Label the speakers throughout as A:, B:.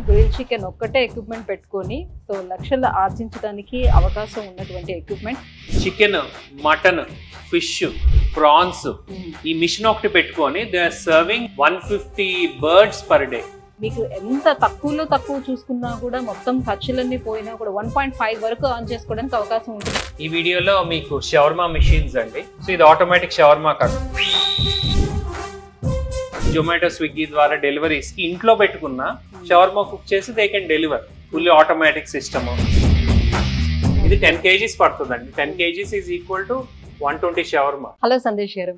A: Grill chicken ఒక్కటే equipment పెట్టుకొని so లక్షలు ఆర్జించడానికి అవకాశం ఉన్నటువంటి equipment.
B: Chicken, mutton, fish, prawns ఈ మిషన్ ఒకటి పెట్టుకొని they are serving 150 birds per day.
A: మీకు ఎంత తక్కువలో తక్కువ చూసుకున్నా కూడా మొత్తం ఖర్చులన్నీ పోయినా కూడా 1.5 వరకు ఆన్ చేసుకోవడానికి అవకాశం ఉంటుంది.
B: ఈ వీడియోలో మీకు షవర్మా మిషన్స్ అండి. సో ఇది ఆటోమేటిక్ షవర్మా కాదు, జొమాటో స్విగ్గీ ద్వారా డెలివరీస్ కి ఇంట్లో పెట్టుకున్న షవర్మా కుక్ చేసి they can deliver. Fully automatic system. ఇది 10 kgs పడుతుందండి. 10 kgs is equal to 120 shawarma.
A: Hello Sandesh గారు.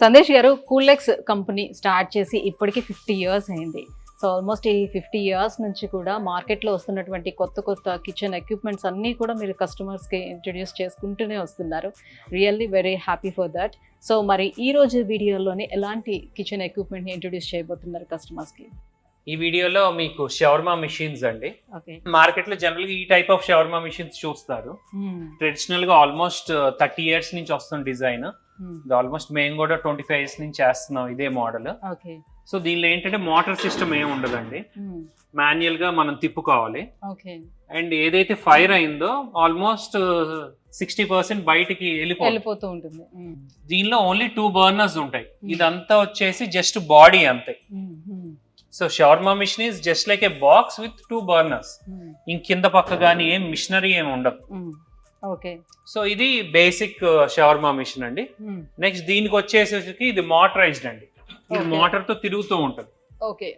A: సందేశ్ గారు, కూలెక్స్ కంపెనీ స్టార్ట్ చేసి ఇప్పటికి 50 years అయింది. సో ఆల్మోస్ట్ ఈ 50 years నుంచి కూడా మార్కెట్లో వస్తున్నటువంటి కొత్త కొత్త కిచెన్ ఎక్విప్మెంట్స్ అన్నీ కూడా మీరు కస్టమర్స్కి ఇంట్రడ్యూస్ చేసుకుంటూనే వస్తున్నారు. Really very happy for that. So మరి ఈ రోజు వీడియోలోనే ఎలాంటి కిచెన్ ఎక్విప్మెంట్ని ఇంట్రడ్యూస్ చేయబోతున్నారు కస్టమర్స్కి?
B: ఈ వీడియోలో మీకు షవర్మా మిషన్స్ అండి.
A: ఓకే.
B: మార్కెట్ లో జనరల్ గా ఈ టైప్ ఆఫ్ షవర్మా మిషన్స్ చూస్తారు. ట్రెడిషనల్ గా ఆల్మోస్ట్ 30 years నుంచి వస్తుంది డిజైన్. ఆల్మోస్ట్ మేము కూడా 25 years నుంచి చేస్తున్నాం ఇదే మోడల్.
A: ఓకే.
B: సో దీనిలో ఏంటంటే మోటార్ సిస్టమ్ ఏమి ఉండదండి. మాన్యువల్ గా మనం తిప్పుకోవాలి.
A: ఓకే.
B: అండ్ ఏదైతే ఫైర్ అయిందో ఆల్మోస్ట్ 60% బయటికి వెళ్ళిపోతూ
A: ఉంటుంది.
B: దీనిలో ఓన్లీ 2 బర్నర్స్ ఉంటాయి. ఇదంతా వచ్చేసి జస్ట్ బాడీ అంతే. So shawarma machine is just like a box with 2 burners. ఇంక కింద పక్క కానీ ఏం మిషనరీ ఏమి ఉండదు.
A: ఓకే.
B: సో ఇది బేసిక్ షవర్మా మిషన్ అండి. నెక్స్ట్ దీనికి వచ్చేసరికి ఇది మోటరైజ్డ్ అండి. ఇది మోటార్ తో తిరుగుతూ ఉంటుంది.
A: ఓకే.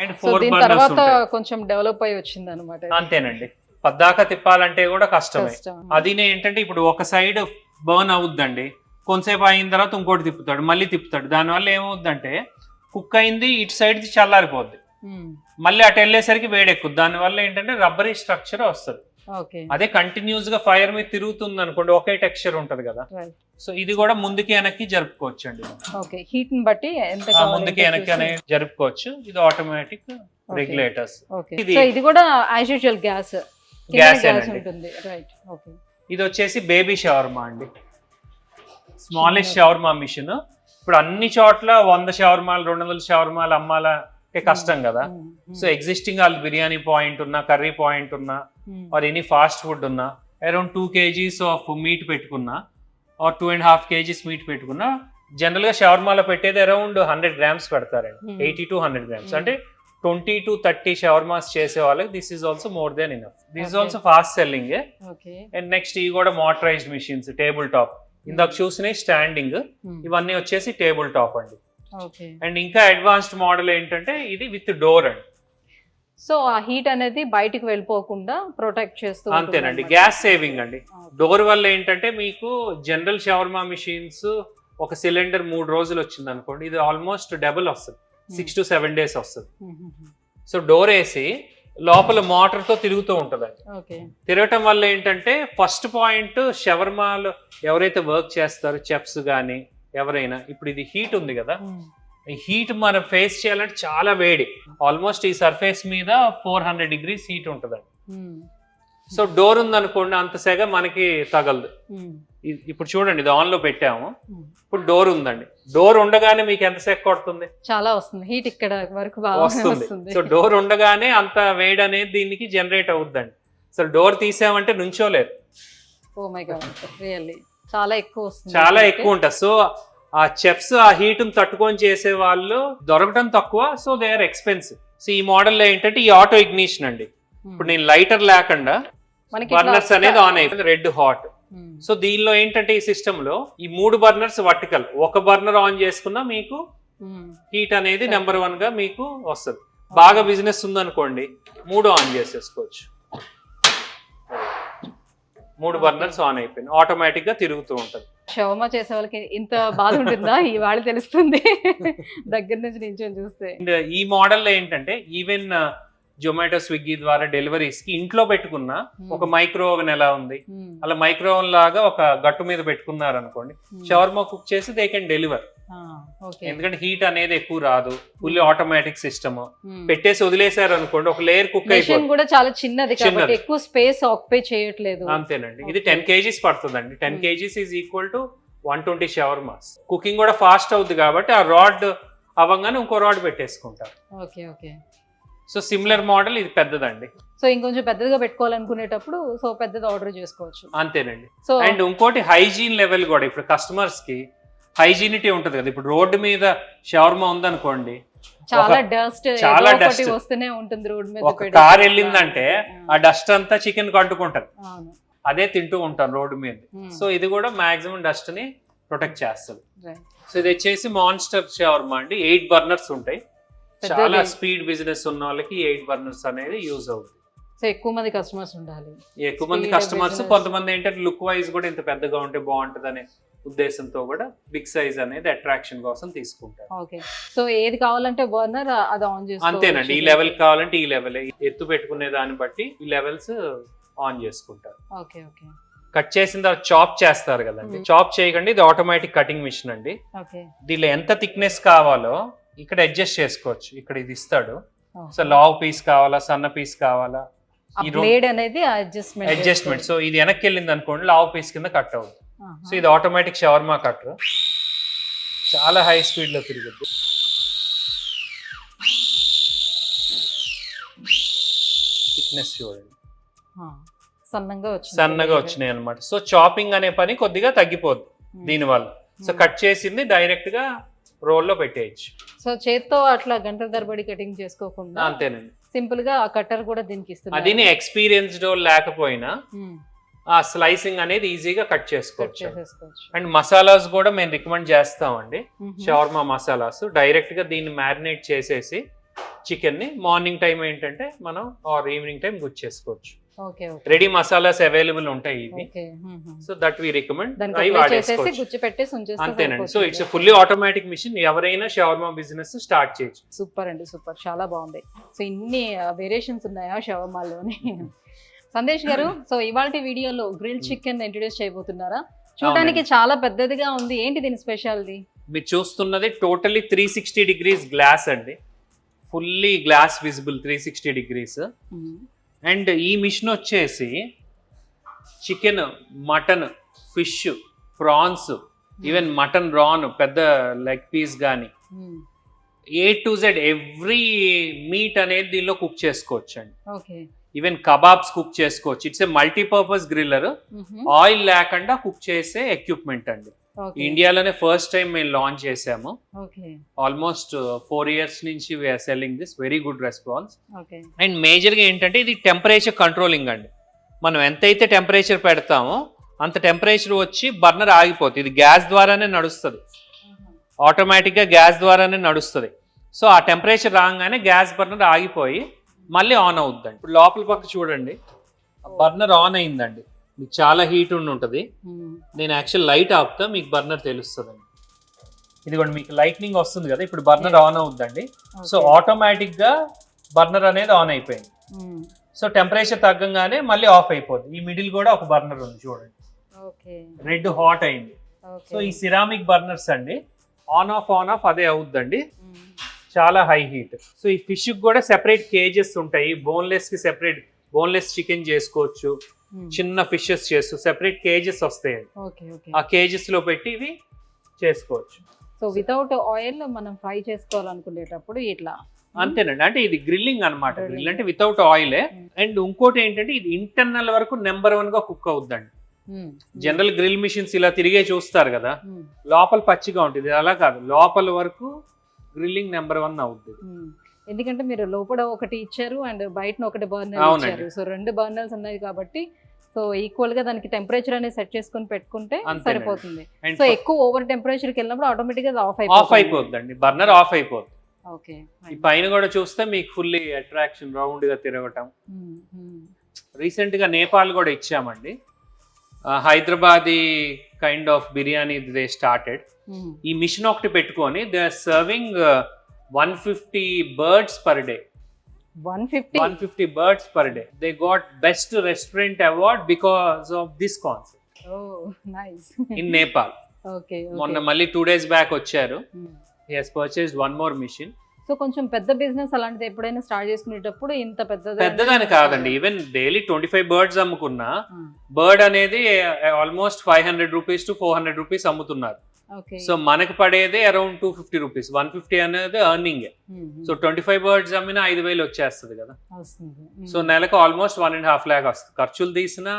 B: అండ్ 4 బర్నర్స్
A: తర్వాత కొంచెం డెవలప్ అయి వచ్చింది అన్నమాట.
B: అంతేనండి. పద్దాక తిప్పాలంటే కూడా కష్టమే. అదినే ఏంటంటే ఇప్పుడు ఒక సైడ్ బర్న్ అవుద్దండి, కొంతసేపు అయిన తర్వాత ఇంకోటి తిప్పుతాడు, మళ్ళీ తిప్పుతాడు. దానివల్ల ఏమవుద్దంటే కుక్ అయింది ఇటు సైడ్ చల్లారిపోద్ది, మళ్ళీ అటు వెళ్ళేసరికి వేడెక్కుద్ది. దానివల్ల ఏంటంటే రబ్బరీ స్ట్రక్చర్ వస్తుంది. అదే కంటిన్యూస్ గా ఫైర్ మీద తిరుగుతుంది అనుకోండి, ఒకే టెక్స్చర్ ఉంటది కదా. సో ఇది కూడా ముందుకి వెనక్కి జరుపుకోవచ్చు అండి.
A: హీట్ ని బట్టి
B: ముందుకి వెనక్కి అనేది జరుపుకోవచ్చు. ఇది ఆటోమేటిక్ రెగ్యులేటర్స్.
A: ఇది కూడా యాజ్ యూజువల్ గ్యాస్ ఉంటుంది. రైట్. ఓకే.
B: ఇది వచ్చేసి బేబీ షవర్మా అండి. Smallest shawarma machine. ఇప్పుడు అన్ని చోట్ల 100 షవర్మాలు 200 షవర్మాలు అమ్మాలంటే కష్టం కదా. సో ఎగ్జిస్టింగ్ వాళ్ళు బిర్యానీ పాయింట్ ఉన్నా, కర్రీ పాయింట్ ఉన్నా, ఆర్ ఎనీ ఫాస్ట్ ఫుడ్ ఉన్నా, అరౌండ్ 2 kgs ఆఫ్ మీట్ పెట్టుకున్నా ఆర్ 2.5 kgs మీట్ పెట్టుకున్నా, జనరల్ గా షవర్మాలో పెట్టేది అరౌండ్ 100 grams పెడతారండి. 80 to 100 grams అంటే 20 to 30 షవర్మాస్ చేసే వాళ్ళకి this is also more than enough. This is also fast selling. And next ఇవి కూడా మోటరైజ్డ్ మిషన్స్. టేబుల్ టాప్ ఇందాక చూసినాయి స్టాండింగ్, ఇవన్నీ వచ్చేసి టేబుల్ టాప్ అండి. అండ్ ఇంకా అడ్వాన్స్డ్ మోడల్ ఏంటంటే ఇది విత్ డోర్ అండి.
A: సో ఆ హీట్ అనేది బయటికి వెళ్ళిపోకుండా ప్రొటెక్ట్ చేస్తూ.
B: అంతేనండి. గ్యాస్ సేవింగ్ అండి. డోర్ వల్ల ఏంటంటే మీకు జనరల్ షవర్మా మిషన్స్ ఒక సిలిండర్ 3 రోజులు వచ్చింది అనుకోండి, ఇది ఆల్మోస్ట్ డబుల్ వస్తుంది, 6 to 7 days వస్తుంది. సో డోర్ వేసి లోపల మోటార్ తో తిరుగుతూ ఉంటదండి. తిరగటం వల్ల ఏంటంటే ఫస్ట్ పాయింట్, షవర్మాలు ఎవరైతే వర్క్ చేస్తారో చెఫ్స్ గానీ ఎవరైనా, ఇప్పుడు ఇది హీట్ ఉంది కదా, ఈ హీట్ మనం ఫేస్ చేయాలంటే చాలా వేడి. ఆల్మోస్ట్ ఈ సర్ఫేస్ మీద 400 degrees హీట్ ఉంటదండి. సో డోర్ ఉందనుకోండి అంత సెగ మనకి తగలదు. ఇప్పుడు చూడండి, ఇది ఆన్ లో పెట్టాము, ఇప్పుడు డోర్ ఉందండి. డోర్ ఉండగానే మీకు ఎంత సెగ కొడుతుంది?
A: చాలా వస్తుంది హీట్, ఇక్కడ వరకు
B: వస్తుంది. సో డోర్ ఉండగానే అంత వేడి అనేది దీనికి జనరేట్ అవుద్దండి. సో డోర్ తీసామంటే నుంచోలేదు.
A: ఓ మై గాడ్, రియల్లీ చాలా ఎక్కువ వస్తుంది,
B: చాలా ఎక్కువ ఉంటుంది. సో ఆ చెఫ్స్ ఆ హీట్ తట్టుకొని చేసే వాళ్ళు దొరకటం తక్కువ. So they are expensive. So ఈ మోడల్లో ఏంటంటే ఈ ఆటో ఇగ్నిషన్ అండి. ఇప్పుడు నేను లైటర్ లేకుండా బర్నర్స్ అనేది ఆన్ అయిపోయింది, రెడ్ హాట్. సో దీనిలో ఏంటంటే ఈ సిస్టమ్ లో ఈ 3 బర్నర్స్ వర్టికల్. ఒక బర్నర్ ఆన్ చేసుకున్నా మీకు హీట్ అనేది నెంబర్ 1 గా మీకు వస్తుంది. బాగా బిజినెస్ ఉందనుకోండి 3 ఆన్ చేసేసుకోవచ్చు. 3 బర్నర్స్ ఆన్ అయిపోయింది, ఆటోమేటిక్ గా తిరుగుతూ ఉంటది.
A: షవర్మా చేసే వాళ్ళకి ఇంత బాధ ఉంటుందా ఇవాళ తెలుస్తుంది దగ్గర నుంచి నించొని చూస్తే.
B: ఈ మోడల్ ఏంటంటే ఈవెన్ జొమాటో స్విగ్గీ ద్వారా డెలివరీస్ కి ఇంట్లో పెట్టుకున్న ఒక మైక్రో ఓవెన్ ఎలా ఉంది, అలా మైక్రో ఓవెన్ లాగా ఒక గట్టు మీద పెట్టుకున్నారు అనుకోండి, షవర్మా కుక్ చేసి దే కెన్ డెలివర్. ఎందుకంటే హీట్ అనేది ఎక్కువ రాదు, ఫుల్లీ ఆటోమేటిక్ సిస్టమ్. పెట్టేసి వదిలేసారు అనుకోండి ఒక లేయర్ కుక్ అయిపోతుంది.
A: కూడా చాలా చిన్నది కాబట్టి ఎక్కువ స్పేస్ ఆక్యుపై చేయట్లేదు.
B: అంతేనండి. ఇది 10 kgs పడుతుందండి. 10 kgs is equal to 120 shawarmas. Cooking కూడా ఫాస్ట్ అవుతుంది కాబట్టి ఆ రాడ్ అవ్వగానే ఇంకో రాడ్ పెట్టేసుకుంటారు.
A: Okay. Okay.
B: So similar model ఇది పెద్దదండి.
A: సో ఇంకొంచెం పెద్దదిగా పెట్టుకోవాలనుకునేటప్పుడు సో పెద్దది ఆర్డర్ చేసుకోవచ్చు.
B: అంతేనండి.
A: సో
B: అండ్ ఇంకోటి హైజీన్ లెవెల్ కూడా ఇప్పుడు కస్టమర్స్ కి హైజీనిటీ ఉంటది కదా. ఇప్పుడు రోడ్డు మీద షవర్మా ఉందనుకోండి,
A: చాలా డస్ట్
B: చాలా డస్ట్
A: వస్తూనే ఉంటుంది రోడ్ మీద.
B: ఒక కార్ వెళ్ళిందంటే ఆ డస్ట్ అంతా చికెన్ కి అంటుకుంటది,
A: అవును.
B: అదే తింటూ ఉంటాం రోడ్డు మీద. సో ఇది కూడా మాక్సిమం డస్ట్ ని ప్రొటెక్ట్ చేస్తుంది. సో ఇది వచ్చేసి మాన్స్టర్ షవర్మా అండి. 8 బర్నర్స్ ఉంటాయి. చాలా స్పీడ్ బిజినెస్ ఉన్న వాళ్ళకి 8 బర్నర్స్ అనేది యూజ్ అవుతుంది.
A: సో ఎక్కువ మంది కస్టమర్స్ ఉండాలి.
B: ఎక్కువ మంది కస్టమర్స్, కొంతమంది ఏంటంటే లుక్ వైజ్ కూడా ఇంత పెద్దగా ఉంటే బాగుంటది అనే ఉద్దేశంతో కూడా బిగ్ సైజ్ అనేది అట్రాక్షన్ కోసం తీసుకుంటారు.
A: ఓకే. సో ఏది కావాలంటే బర్నర్ అది ఆన్ చేసుకోవచ్చు.
B: అంతేనండి. ఈ లెవెల్ కావాలంటే ఈ లెవెల్, ఎత్తు పెట్టుకునే దాన్ని బట్టి ఈ లెవెల్స్ ఆన్ చేసుకుంటారు.
A: Okay okay.
B: కట్ చేసిన తర్వాత చాప్ చేస్తారు కదండి. చాప్ చేయకండి, ఇది ఆటోమేటిక్ కటింగ్ మిషన్ అండి.
A: ఓకే.
B: దీనిలో ఎంత థిక్నెస్ కావాలో ఇక్కడ అడ్జస్ట్ చేసుకోవచ్చు. ఇక్కడ ఇది ఇస్తాడు. సో లావ్ పీస్ కావాలా, సన్న పీస్ కావాలా,
A: ఈ బ్లేడ్ అనేది
B: అడ్జస్ట్మెంట్. సో ఇది వెనక్కి వెళ్ళింది అనుకోండి, లావ్ పీస్ కింద కట్ అవుతుంది. సో ఇది ఆటోమేటిక్ షవర్మా కట్టర్, చాలా హై స్పీడ్ లో తిరుగుద్ది. థిక్నెస్ చూడండి, సన్నగా వచ్చినాయి అనమాట. సో చాపింగ్ అనే పని కొద్దిగా తగ్గిపోద్ది దీనివల్ల. సో కట్ చేసింది డైరెక్ట్ గా రోల్లో పెట్టేయచ్చు.
A: సో చేత్తో అట్లా గంటల తరబడి కటింగ్ చేసుకోకుండా
B: అంతేనండి,
A: సింపుల్ గా ఆ కట్టర్ కూడా దీనికి ఇస్తుంది.
B: అది ఎక్స్పీరియన్స్డ్ లేకపోయినా ఆ స్లైసింగ్ అనేది ఈజీగా కట్ చేసుకోవచ్చు. అండ్ మసాలాస్ కూడా మేము రికమెండ్ చేస్తామండి. షవర్మా మసాలాస్ డైరెక్ట్ గా దీన్ని మ్యారినేట్ చేసేసి చికెన్ ని మార్నింగ్ టైం ఏంటంటే మనం ఆర్ ఈవినింగ్ టైం గుడ్ చేసుకోవచ్చు. రెడీ మసాలాస్ అవైలబుల్ ఉంటాయి ఇవి. So that we recommend. అంతేనండి. So it's fully automatic machine. ఎవరైనా షవర్మా బిజినెస్ స్టార్ట్ చేయొచ్చు.
A: సూపర్ అండి, సూపర్, చాలా బాగుంది. సో ఇన్ని వేరియేషన్స్ ఉన్నాయా షవర్మాలోని? సందేశ్ గారు, సో ఇవాళ వీడియోలో గ్రిల్ చికెన్ ఇంట్రొడ్యూస్ చేయబోతున్నారా? చూడడానికి చాలా పెద్దదిగా ఉంది, ఏంటి దీని స్పెషాలిటీ?
B: మీరు చూస్తున్నది టోటల్లీ 360 degrees గ్లాస్ అండి. Fully glass visible 360 degrees. And ఈ మిషన్ వచ్చేసి chicken, mutton, fish, prawns, even mutton raan పెద్ద లెగ్ పీస్ కానీ A to Z every meat అనేది దీనిలో కుక్ చేసుకోవచ్చు అండి. ఈవెన్ కబాబ్స్ కుక్ చేసుకోవచ్చు. It's a multipurpose griller. Oil లేకుండా కుక్ చేసే ఎక్విప్మెంట్ అండి. ఇండియాలోనే ఫస్ట్ టైం మేము లాంచ్ చేసాము. ఆల్మోస్ట్ 4 years నుంచి we're selling this. Very good response. And major గా ఏంటంటే ఇది టెంపరేచర్ కంట్రోలింగ్ అండి. మనం ఎంతైతే టెంపరేచర్ పెడతామో అంత టెంపరేచర్ వచ్చి బర్నర్ ఆగిపోతుంది. ఇది గ్యాస్ ద్వారానే నడుస్తుంది, ఆటోమేటిక్ గా గ్యాస్ ద్వారానే నడుస్తుంది. సో ఆ టెంపరేచర్ రాగానే గ్యాస్ బర్నర్ ఆగిపోయి మళ్ళీ ఆన్ అవుద్దండి. ఇప్పుడు లోపల పక్క చూడండి, బర్నర్ ఆన్ అయిందండి. మీకు చాలా హీట్ ఉంటుంది. నేను యాక్చువల్ లైట్ ఆపుతా, మీకు బర్నర్ తెలుస్తుందండి. ఇదిగోండి మీకు లైట్నింగ్ వస్తుంది కదా, ఇప్పుడు బర్నర్ ఆన్ అవుద్దండి. సో ఆటోమేటిక్ గా బర్నర్ అనేది ఆన్ అయిపోయింది. సో టెంపరేచర్ తగ్గంగానే మళ్ళీ ఆఫ్ అయిపోద్ది. ఈ మిడిల్ కూడా ఒక బర్నర్ ఉంది చూడండి, రెడ్ హాట్ అయింది. సో ఈ సిరామిక్ బర్నర్స్ అండి, ఆన్ ఆఫ్ అదే అవుద్దండి. చాలా హై హీట్. సో ఈ ఫిష్ కూడా సెపరేట్ కేజెస్ ఉంటాయి. బోన్లెస్ కి సెపరేట్ బోన్లెస్ చికెన్ చేసుకోవచ్చు, చిన్న ఫిషెస్ చేస్తూ సెపరేట్ కేజెస్ వస్తాయండి. ఆ కేజెస్ లో పెట్టి ఇవి చేసుకోవచ్చు.
A: సో వితౌట్ ఆయిల్ మనం ఫ్రై చేసుకోవాలనుకునేటప్పుడు ఇట్లా
B: అంతేనండి. అంటే ఇది గ్రిల్లింగ్ అనమాట. గ్రిల్ అంటే వితౌట్ ఆయిలే. అండ్ ఇంకోటి ఏంటంటే ఇది ఇంటర్నల్ వరకు నెంబర్ 1 గా కుక్ అవుద్దండి. జనరల్ గ్రిల్ మిషన్స్ ఇలా తిరిగే చూస్తారు కదా, లోపల పచ్చిగా ఉంటుంది. అలా కాదు, లోపల వరకు గ్రిల్లింగ్ నెంబర్ 1 అవుతుంది.
A: ఎందుకంటే మీరు లోపల ఒకటి ఇచ్చారు అండ్ బయట ఒకటి బర్నర్ ఇచ్చారు. సో 2 బర్నర్స్ ఉన్నాయి కాబట్టి సో ఈక్వల్ గా దానికి టెంపరేచర్ అనేది సెట్ చేసుకొని పెట్టుకుంటే సరిపోతుంది. సో ఎక్కువ ఓవర్ టెంపరేచర్ కి వెళ్ళినప్పుడు ఆటోమేటిక్ గా ఆఫ్
B: అయిపోతుందండి, బర్నర్ ఆఫ్ అయిపోతుంది. ఈ పైన కూడా చూస్తే మీకు ఫుల్లీ అట్రాక్షన్ రౌండ్ గా తిరగటం. రీసెంట్ గా నేపాల్ కూడా ఇచ్చామండి. Hyderabadi kind of biryani they started. ఈ మిషన్ ఒకటి పెట్టుకొని they are serving 150 birds per day. 150 birds per day. They got best restaurant award because of this concept.
A: Oh, nice.
B: In Nepal.
A: Okay.
B: మొన్న మళ్ళీ 2 days back వచ్చారు. He has purchased one more machine.
A: So కొంచెం పెద్ద business అలాంటిది ఎప్పుడైనా start చేసుకునేటప్పుడు ఇంత
B: పెద్దదని కాదండి. ఈవెన్ డైలీ 25 birds అమ్ముకున్నా బర్డ్ అనేది ఆల్మోస్ట్ 500 rupees to 400 rupees అమ్ముతున్నారు.
A: ఓకే.
B: సో మనకి పడేదే అరౌండ్ 250 రూపీస్, 150 అనేది ఎర్నింగ్. సో 25 బర్డ్స్ అమ్మినా 5,000 వచ్చేస్తుంది కదా.
A: వస్తుంది.
B: సో నెలకు ఆల్మోస్ట్ 1.5 lakh వస్తుంది. ఖర్చులు తీసినా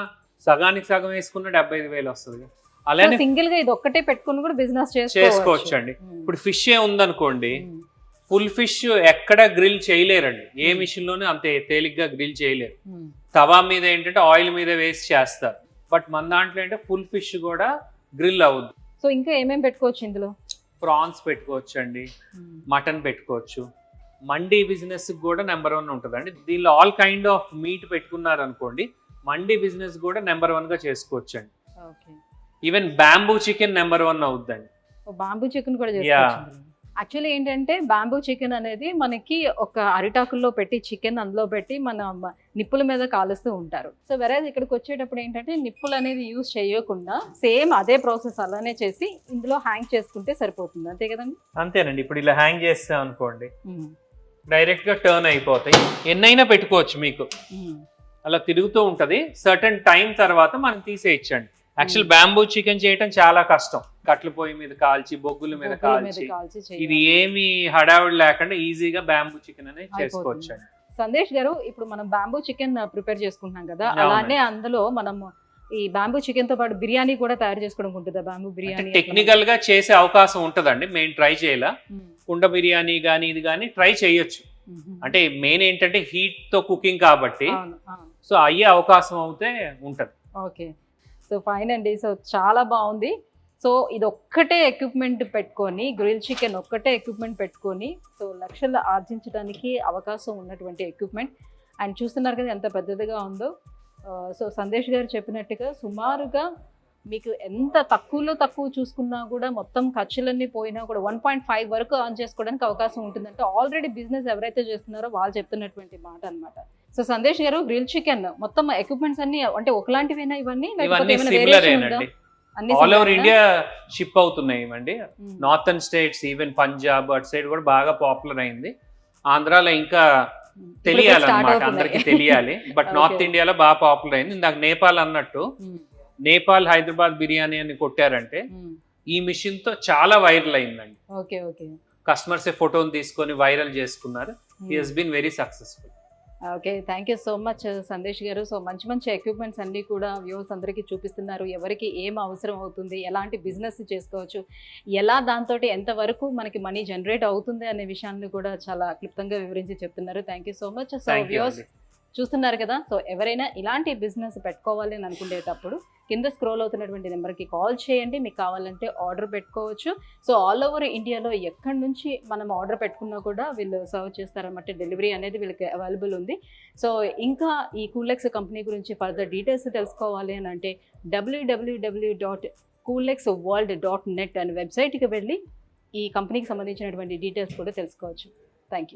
B: సగానికి సగం వేసుకున్న 75,000 వస్తుంది. అలానే
A: సింగిల్ గా ఇది ఒక్కటే పెట్టుకుని కూడా బిజినెస్
B: చేసుకోవచ్చు అండి. ఇప్పుడు ఫిష్ ఏ ఉందనుకోండి, ఫుల్ ఫిష్ ఎక్కడ గ్రిల్ చేయలేరండి, ఏ మిషన్ లోనే అంతే తేలిగ్గా గ్రిల్ చేయలేరు. తవా మీద ఏంటంటే ఆయిల్ మీద వేసి చేస్తారు, బట్ మన దాంట్లో అంటే ఫుల్ ఫిష్ కూడా గ్రిల్ అవుద్ది.
A: సో ఇంకా ఏమేమి పెట్టుకోవచ్చు ఇందులో?
B: ప్రాన్స్ పెట్టుకోవచ్చు అండి, మటన్ పెట్టుకోవచ్చు. మండీ బిజినెస్ కూడా నెంబర్ 1 ఉంటుందండి. దీనిలో ఆల్ కైండ్ ఆఫ్ మీట్ పెట్టుకున్నారు అనుకోండి, మండీ బిజినెస్ కూడా నెంబర్ 1 గా చేసుకోవచ్చు అండి. ఈవెన్ బ్యాంబూ చికెన్ నెంబర్ 1 అవుద్దండి.
A: బాంబూ చికెన్ కూడా చేసుకోవచ్చు. యాక్చువల్లీ ఏంటంటే బాంబూ చికెన్ అనేది మనకి ఒక అరిటాకుల్లో పెట్టి చికెన్ అందులో పెట్టి మన నిప్పుల మీద కాలుస్తూ ఉంటారు. సో వెరేజ్ ఇక్కడికి వచ్చేటప్పుడు ఏంటంటే నిప్పులు అనేది యూజ్ చేయకుండా సేమ్ అదే ప్రాసెస్ అలానే చేసి ఇందులో హ్యాంగ్ చేసుకుంటే సరిపోతుంది, అంతే కదండి?
B: అంతేనండి. ఇప్పుడు ఇలా హ్యాంగ్ చేస్తాం అనుకోండి, డైరెక్ట్ గా టర్న్ అయిపోతాయి. ఎన్నైనా పెట్టుకోవచ్చు, మీకు అలా తిరుగుతూ ఉంటది. సర్టన్ టైం తర్వాత మనం తీసేయచ్చండి. యాక్చువల్ బ్యాంబూ చికెన్ చేయటం చాలా కష్టం, కట్ల పొయ్యి మీద కాల్చి బొగ్గుల మీద కాల్చి, ఇది ఏమి హడావిడి లేకుండా ఈజీగా బ్యాంబూ చికెన్ అనేది చేసుకోవచ్చు అండి.
A: సందేశ్ గారు, ఇప్పుడు మనం బ్యాంబూ చికెన్ ప్రిపేర్ చేసుకుంటున్నాం కదా, అలానే అందులో మనం ఈ బ్యాంబూ చికెన్ తో పాటు బిర్యానీ కూడా తయారు చేసుకోవడం ఉంటుందా? బ్యాంబూ బిర్యానీ
B: టెక్నికల్ గా చేసే అవకాశం ఉంటదండి. మేము ట్రై చేయాల కుండ బిర్యానీ గానీ ఇది గానీ ట్రై చేయొచ్చు. అంటే మెయిన్ ఏంటంటే హీట్ తో కుకింగ్ కాబట్టి, సో అయ్యే అవకాశం అయితే ఉంటది.
A: ఓకే. సో ఫైన్ అండి. సో చాలా బాగుంది. సో ఇది ఒక్కటే ఎక్విప్మెంట్ పెట్టుకొని, గ్రిల్ చికెన్ ఒక్కటే ఎక్విప్మెంట్ పెట్టుకొని సో లక్షలు ఆర్జించడానికి అవకాశం ఉన్నటువంటి ఎక్విప్మెంట్. అండ్ చూస్తున్నారు కదా ఎంత పెద్దదిగా ఉందో. సో సందేశ్ గారు చెప్పినట్టుగా సుమారుగా మీకు ఎంత తక్కువ చూసుకున్నా కూడా మొత్తం ఖర్చులన్నీ పోయినా కూడా 1.5 వరకు ఆన్ చేసుకోవడానికి అవకాశం ఉంటుందంటే ఆల్రెడీ బిజినెస్ ఎవరైతే చేస్తున్నారో వాళ్ళు చెప్తున్నటువంటి మాట అనమాట. సో సందేశ్ గారు, గ్రిల్ చికెన్ మొత్తం ఎక్విప్మెంట్స్ అన్ని అంటే ఒకలాంటివేనా ఇవన్నీ?
B: ఆల్ ఓవర్ ఇండియా షిప్ అవుతున్నాయి ఇవ్వండి. నార్థన్ స్టేట్స్, ఈవెన్ పంజాబ్ అటు సైడ్ కూడా బాగా పాపులర్ అయింది. ఆంధ్రాలో ఇంకా తెలియాలన్నమాట, అందరికి తెలియాలి. బట్ నార్త్ ఇండియాలో బాగా పాపులర్ అయింది. ఇందాక నేపాల్ అన్నట్టు, నేపాల్ హైదరాబాద్ బిర్యానీ అని కొట్టారంటే ఈ మిషన్ తో చాలా వైరల్ అయిందండి. కస్టమర్స్ ఫోటోలు తీసుకొని వైరల్ చేసుకున్నారు. He has been very successful.
A: Okay, thank you so much Sandesh garu. So మంచి ఎక్విప్మెంట్స్ అన్నీ కూడా వ్యూవర్స్ అందరికీ చూపిస్తున్నారు. ఎవరికి ఏం అవసరం అవుతుంది, ఎలాంటి బిజినెస్ చేసుకోవచ్చు, ఎలా దాంతో ఎంతవరకు మనకి మనీ జనరేట్ అవుతుంది అనే విషయాన్ని కూడా చాలా క్లుప్తంగా వివరించి చెప్తున్నారు. Thank you so much. So viewers చూస్తున్నారు కదా, సో ఎవరైనా ఇలాంటి బిజినెస్ పెట్టుకోవాలి అని అనుకునేటప్పుడు కింద స్క్రోల్ అవుతున్నటువంటి నెంబర్కి కాల్ చేయండి. మీకు కావాలంటే ఆర్డర్ పెట్టుకోవచ్చు. సో ఆల్ ఓవర్ ఇండియాలో ఎక్కడి నుంచి మనం ఆర్డర్ పెట్టుకున్నా కూడా వీళ్ళు సర్వ్ చేస్తారన్నమాట. డెలివరీ అనేది వీళ్ళకి అవైలబుల్ ఉంది. సో ఇంకా ఈ కూలెక్స్ కంపెనీ గురించి ఫర్దర్ డీటెయిల్స్ తెలుసుకోవాలి అని అంటే www.coolexworld.net అనే వెబ్సైట్కి వెళ్ళి ఈ కంపెనీకి సంబంధించినటువంటి డీటెయిల్స్ కూడా తెలుసుకోవచ్చు.